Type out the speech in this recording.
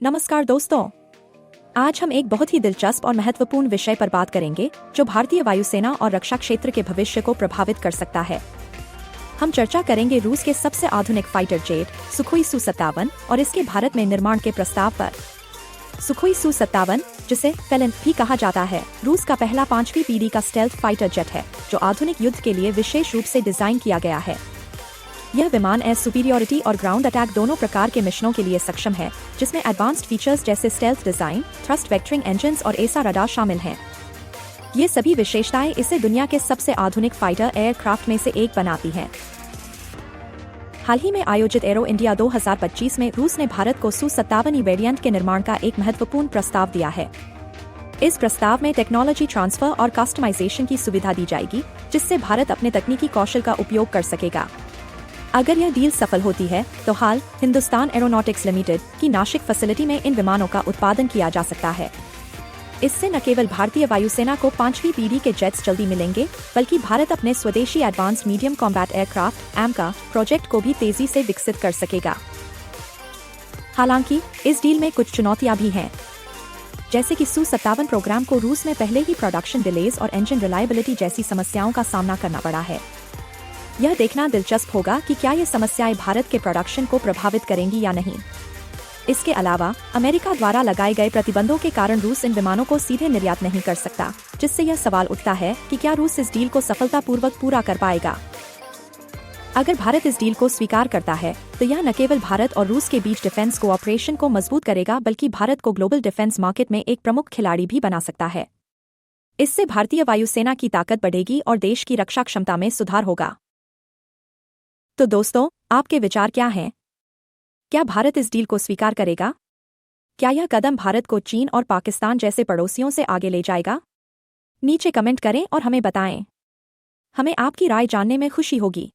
नमस्कार दोस्तों, आज हम एक बहुत ही दिलचस्प और महत्वपूर्ण विषय पर बात करेंगे जो भारतीय वायुसेना और रक्षा क्षेत्र के भविष्य को प्रभावित कर सकता है। हम चर्चा करेंगे रूस के सबसे आधुनिक फाइटर जेट सुखोई Su-57 और इसके भारत में निर्माण के प्रस्ताव पर। सुखोई Su-57, जिसे फेलन भी कहा जाता है, रूस का पहला 5वीं पीढ़ी का स्टेल्थ फाइटर जेट है जो आधुनिक युद्ध के लिए विशेष रूप से डिजाइन किया गया है। यह विमान एयर सुपीरियरिटी और ग्राउंड अटैक दोनों प्रकार के मिशनों के लिए सक्षम है, जिसमें एडवांस्ड फीचर्स जैसे stealth design, thrust vectoring engines और एसा रडार शामिल हैं। ये सभी विशेषताएं इसे दुनिया के सबसे आधुनिक फाइटर एयरक्राफ्ट में से एक बनाती हैं। हाल ही में आयोजित एरो इंडिया 2025 में रूस ने भारत को Su-57 वेरिएंट के निर्माण का एक महत्वपूर्ण प्रस्ताव दिया है। इस प्रस्ताव में टेक्नोलॉजी ट्रांसफर और कस्टमाइजेशन की सुविधा दी जाएगी, जिससे भारत अपने तकनीकी कौशल का उपयोग कर सकेगा। अगर यह डील सफल होती है तो हाल हिंदुस्तान एरोनॉटिक्स लिमिटेड की नासिक फैसिलिटी में इन विमानों का उत्पादन किया जा सकता है। इससे न केवल भारतीय वायुसेना को 5वीं पीढ़ी के जेट्स जल्दी मिलेंगे, बल्कि भारत अपने स्वदेशी advanced medium combat aircraft (AMCA) project को भी तेजी से विकसित कर सकेगा। हालांकि इस डील में कुछ चुनौतियां भी हैं, जैसे कि Su-57 प्रोग्राम को रूस में पहले ही प्रोडक्शन डिलेज और इंजन रिलायबिलिटी जैसी समस्याओं का सामना करना पड़ा है। यह देखना दिलचस्प होगा कि क्या ये समस्याएं भारत के प्रोडक्शन को प्रभावित करेंगी या नहीं। इसके अलावा अमेरिका द्वारा लगाए गए प्रतिबंधों के कारण रूस इन विमानों को सीधे निर्यात नहीं कर सकता, जिससे यह सवाल उठता है कि क्या रूस इस डील को सफलतापूर्वक पूरा कर पाएगा। अगर भारत इस डील को स्वीकार करता है तो यह न केवल भारत और रूस के बीच डिफेंस कोऑपरेशन को मजबूत करेगा, बल्कि भारत को ग्लोबल डिफेंस मार्केट में एक प्रमुख खिलाड़ी भी बना सकता है। इससे भारतीय वायुसेना की ताकत बढ़ेगी और देश की रक्षा क्षमता में सुधार होगा। तो दोस्तों, आपके विचार क्या हैं? क्या भारत इस डील को स्वीकार करेगा? क्या यह कदम भारत को चीन और पाकिस्तान जैसे पड़ोसियों से आगे ले जाएगा? नीचे कमेंट करें और हमें बताएं। हमें आपकी राय जानने में खुशी होगी।